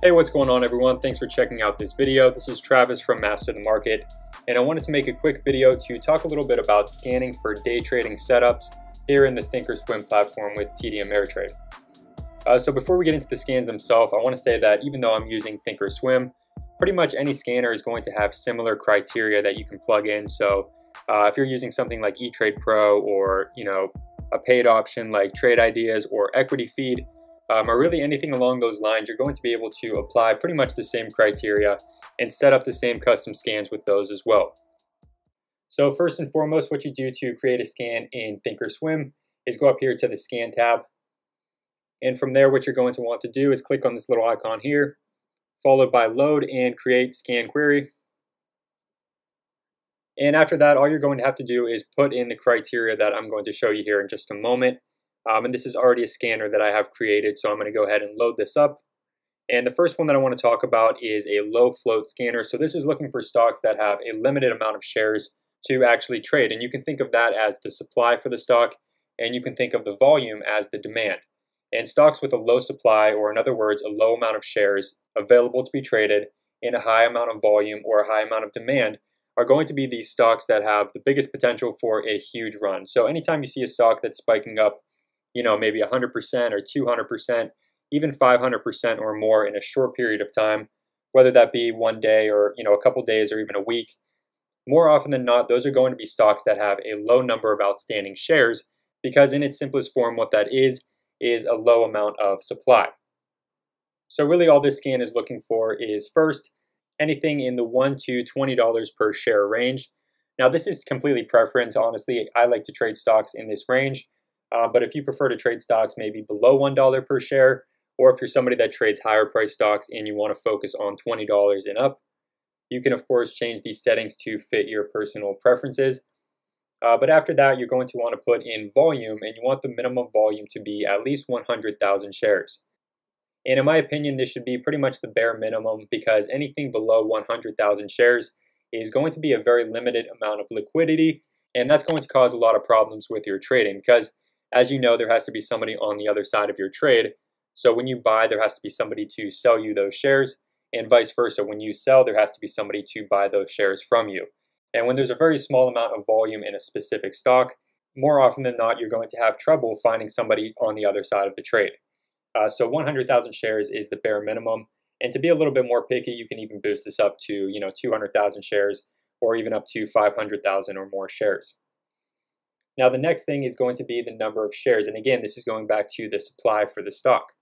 Hey, what's going on everyone? Thanks for checking out this video. This is Travis from Master the Market, and I wanted to make a quick video to talk a little bit about scanning for day trading setups here in the Thinkorswim platform with TD Ameritrade. So before we get into the scans themselves, I want to say that even though I'm using Thinkorswim, pretty much any scanner is going to have similar criteria that you can plug in. So if you're using something like eTrade Pro or a paid option like Trade Ideas or Equity Feed, or really anything along those lines, you're going to be able to apply pretty much the same criteria and set up the same custom scans with those as well. So first and foremost, what you do to create a scan in Thinkorswim is go up here to the Scan tab. And from there, what you're going to want to do is click on this little icon here, followed by Load and Create Scan Query. And after that, all you're going to have to do is put in the criteria that I'm going to show you here in just a moment. And this is already a scanner that I have created, so I'm going to go ahead and load this up. And the first one that I want to talk about is a low float scanner. So this is looking for stocks that have a limited amount of shares to actually trade. And you can think of that as the supply for the stock, and you can think of the volume as the demand. And stocks with a low supply, or in other words, a low amount of shares available to be traded in a high amount of volume or a high amount of demand, are going to be these stocks that have the biggest potential for a huge run. So anytime you see a stock that's spiking up, maybe 100% or 200%, even 500% or more in a short period of time, whether that be one day or a couple days or even a week, more often than not, those are going to be stocks that have a low number of outstanding shares, because in its simplest form, what that is a low amount of supply. So really all this scan is looking for is first, anything in the $1 to $20 per share range. Now this is completely preference. Honestly, I like to trade stocks in this range. But if you prefer to trade stocks maybe below $1 per share, or if you're somebody that trades higher price stocks and you want to focus on $20 and up, you can of course change these settings to fit your personal preferences. But after that, you're going to want to put in volume, and you want the minimum volume to be at least 100,000 shares. And in my opinion, this should be pretty much the bare minimum, because anything below 100,000 shares is going to be a very limited amount of liquidity, and that's going to cause a lot of problems with your trading, because as you know, there has to be somebody on the other side of your trade. So when you buy, there has to be somebody to sell you those shares, and vice versa. When you sell, there has to be somebody to buy those shares from you. And when there's a very small amount of volume in a specific stock, more often than not, you're going to have trouble finding somebody on the other side of the trade. So 100,000 shares is the bare minimum. And to be a little bit more picky, you can even boost this up to 200,000 shares, or even up to 500,000 or more shares. Now the next thing is going to be the number of shares. And again, this is going back to the supply for the stock.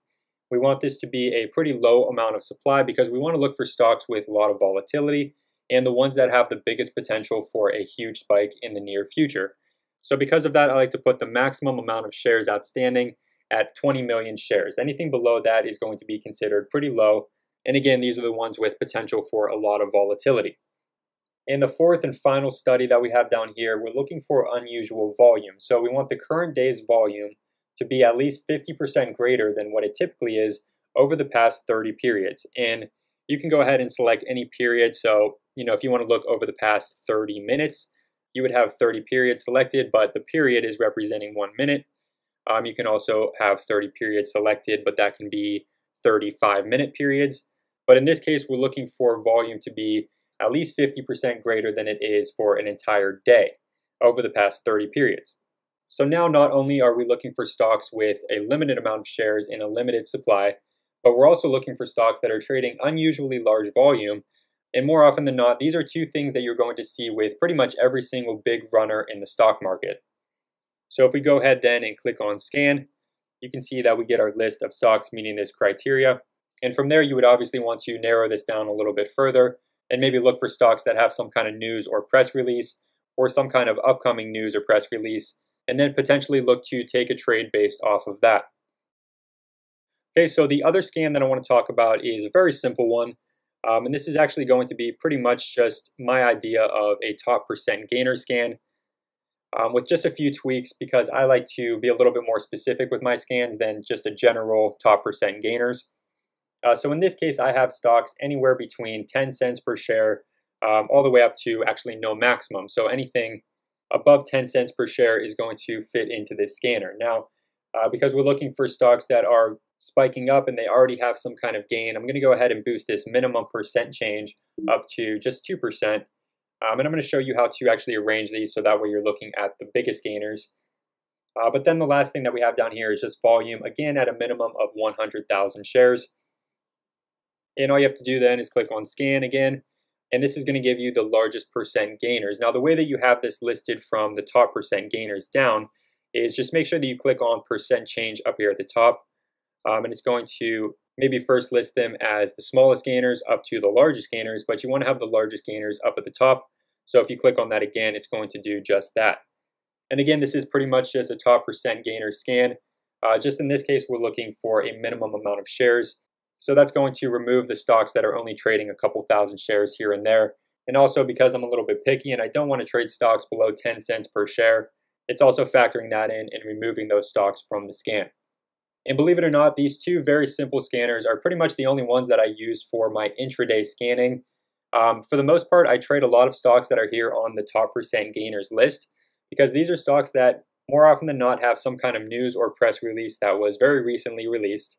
We want this to be a pretty low amount of supply, because we want to look for stocks with a lot of volatility and the ones that have the biggest potential for a huge spike in the near future. So because of that, I like to put the maximum amount of shares outstanding at 20 million shares. Anything below that is going to be considered pretty low. And again, these are the ones with potential for a lot of volatility. In the fourth and final study that we have down here, we're looking for unusual volume. So we want the current day's volume to be at least 50% greater than what it typically is over the past 30 periods. And you can go ahead and select any period. So, if you want to look over the past 30 minutes, you would have 30 periods selected, but the period is representing 1 minute. You can also have 30 periods selected, but that can be 35-minute periods. But in this case, we're looking for volume to be at least 50% greater than it is for an entire day over the past 30 periods. So now not only are we looking for stocks with a limited amount of shares in a limited supply, but we're also looking for stocks that are trading unusually large volume. And more often than not, these are two things that you're going to see with pretty much every single big runner in the stock market. So if we go ahead then and click on scan, you can see that we get our list of stocks meeting this criteria. And from there, you would obviously want to narrow this down a little bit further and maybe look for stocks that have some kind of news or press release, or some kind of upcoming news or press release, and then potentially look to take a trade based off of that. Okay, so the other scan that I want to talk about is a very simple one. And this is actually going to be pretty much just my idea of a top percent gainer scan, with just a few tweaks, because I like to be a little bit more specific with my scans than just a general top percent gainers. So in this case, I have stocks anywhere between 10 cents per share all the way up to actually no maximum. So anything above 10 cents per share is going to fit into this scanner. Now, because we're looking for stocks that are spiking up and they already have some kind of gain. I'm going to go ahead and boost this minimum percent change up to just 2%. And I'm going to show you how to actually arrange these so that way you're looking at the biggest gainers. But then the last thing that we have down here is just volume, again at a minimum of 100,000 shares. And all you have to do then is click on scan again, and this is going to give you the largest percent gainers. Now the way that you have this listed from the top percent gainers down is just make sure that you click on percent change up here at the top, and it's going to maybe first list them as the smallest gainers up to the largest gainers, but you want to have the largest gainers up at the top. So if you click on that again, it's going to do just that. And again, this is pretty much just a top percent gainer scan. Just in this case, we're looking for a minimum amount of shares. So that's going to remove the stocks that are only trading a couple thousand shares here and there. And also because I'm a little bit picky and I don't want to trade stocks below 10 cents per share, it's also factoring that in and removing those stocks from the scan. And believe it or not, these two very simple scanners are pretty much the only ones that I use for my intraday scanning. For the most part, I trade a lot of stocks that are here on the top percent gainers list, because these are stocks that more often than not have some kind of news or press release that was very recently released.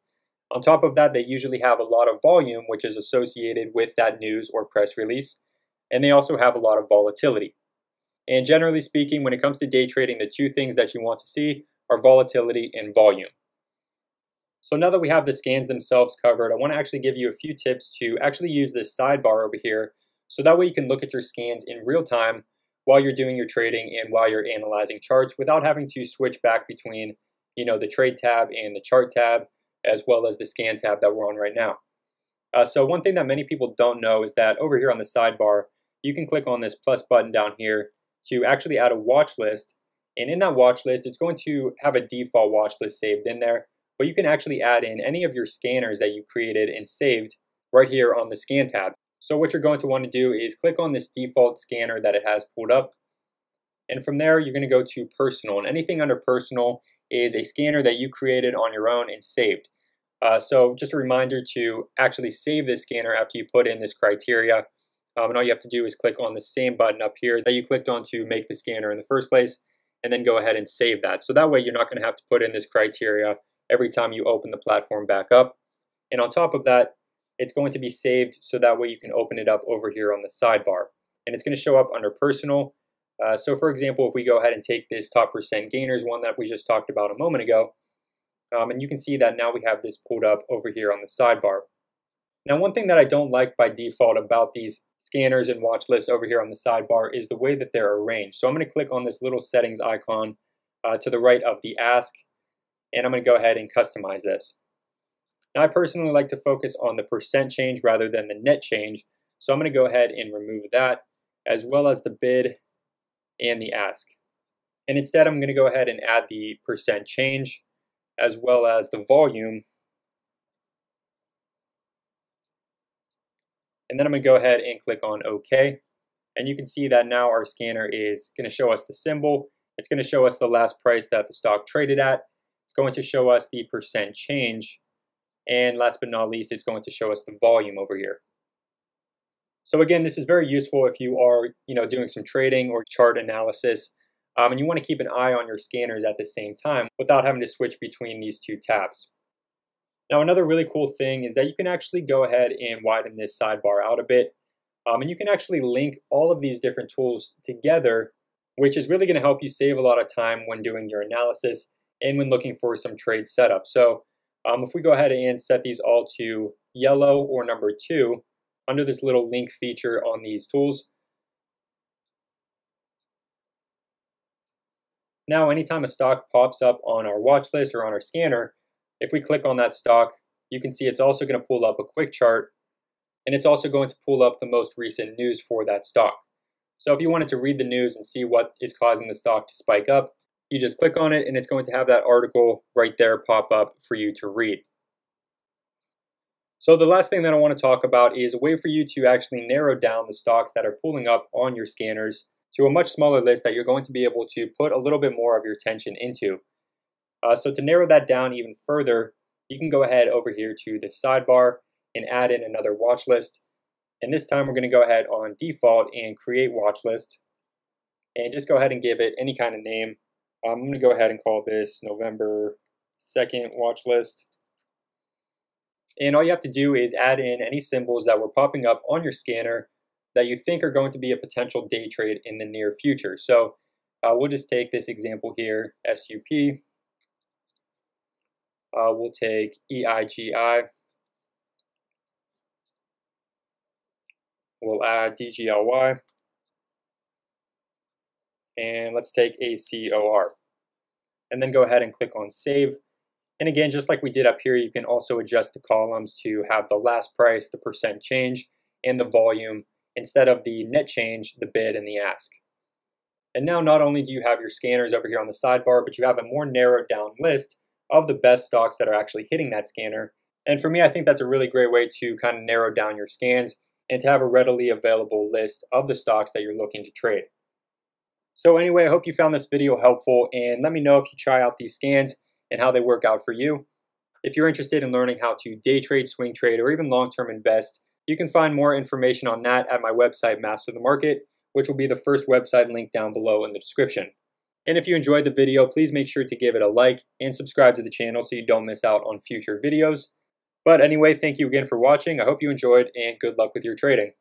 On top of that, they usually have a lot of volume, which is associated with that news or press release, and they also have a lot of volatility. And generally speaking, when it comes to day trading, the two things that you want to see are volatility and volume. So now that we have the scans themselves covered, I want to actually give you a few tips to actually use this sidebar over here, so that way you can look at your scans in real time while you're doing your trading and while you're analyzing charts without having to switch back between, the trade tab and the chart tab, as well as the scan tab that we're on right now. So one thing that many people don't know is that over here on the sidebar, you can click on this plus button down here to actually add a watch list. And in that watch list, it's going to have a default watch list saved in there, but you can actually add in any of your scanners that you created and saved right here on the scan tab. So what you're going to want to do is click on this default scanner that it has pulled up. And from there, you're going to go to personal, and anything under personal is a scanner that you created on your own and saved. So just a reminder to actually save this scanner after you put in this criteria. And all you have to do is click on the same button up here that you clicked on to make the scanner in the first place, and then go ahead and save that. So that way you're not going to have to put in this criteria every time you open the platform back up. And on top of that, it's going to be saved so that way you can open it up over here on the sidebar. And it's going to show up under personal. So for example, if we go ahead and take this top percent gainers one that we just talked about a moment ago, and you can see that now we have this pulled up over here on the sidebar. Now, one thing that I don't like by default about these scanners and watch lists over here on the sidebar is the way that they're arranged. So I'm going to click on this little settings icon to the right of the ask, and I'm going to go ahead and customize this. Now, I personally like to focus on the percent change rather than the net change. So I'm going to go ahead and remove that, as well as the bid and the ask. And instead, I'm going to go ahead and add the percent change, as well as the volume. And then I'm going to go ahead and click on OK. And you can see that now our scanner is going to show us the symbol. It's going to show us the last price that the stock traded at. It's going to show us the percent change. And last but not least, it's going to show us the volume over here. So again, this is very useful if you are doing some trading or chart analysis. And you want to keep an eye on your scanners at the same time without having to switch between these two tabs. Now, another really cool thing is that you can actually go ahead and widen this sidebar out a bit. And you can actually link all of these different tools together, which is really going to help you save a lot of time when doing your analysis and when looking for some trade setup. So if we go ahead and set these all to yellow or number 2 under this little link feature on these tools. Now, anytime a stock pops up on our watch list or on our scanner, if we click on that stock, you can see it's also going to pull up a quick chart, and it's also going to pull up the most recent news for that stock. So if you wanted to read the news and see what is causing the stock to spike up, you just click on it and it's going to have that article right there pop up for you to read. So the last thing that I want to talk about is a way for you to actually narrow down the stocks that are pulling up on your scanners to a much smaller list that you're going to be able to put a little bit more of your attention into. So to narrow that down even further, you can go ahead over here to the sidebar and add in another watch list. And this time we're going to go ahead on default and create watch list. And just go ahead and give it any kind of name. I'm going to go ahead and call this November second watch list. And all you have to do is add in any symbols that were popping up on your scanner that you think are going to be a potential day trade in the near future. So we'll just take this example here, SUP. We'll take EIGI. We'll add DGLY. And let's take ACOR. And then go ahead and click on Save. And again, just like we did up here, you can also adjust the columns to have the last price, the percent change, and the volume, instead of the net change, the bid, and the ask. And now not only do you have your scanners over here on the sidebar, but you have a more narrowed down list of the best stocks that are actually hitting that scanner. And for me, I think that's a really great way to kind of narrow down your scans and to have a readily available list of the stocks that you're looking to trade. So anyway, I hope you found this video helpful, and let me know if you try out these scans and how they work out for you. If you're interested in learning how to day trade, swing trade, or even long-term invest, you can find more information on that at my website, Master the Market, which will be the first website link down below in the description. And if you enjoyed the video, please make sure to give it a like and subscribe to the channel so you don't miss out on future videos. But anyway, thank you again for watching. I hope you enjoyed, and good luck with your trading.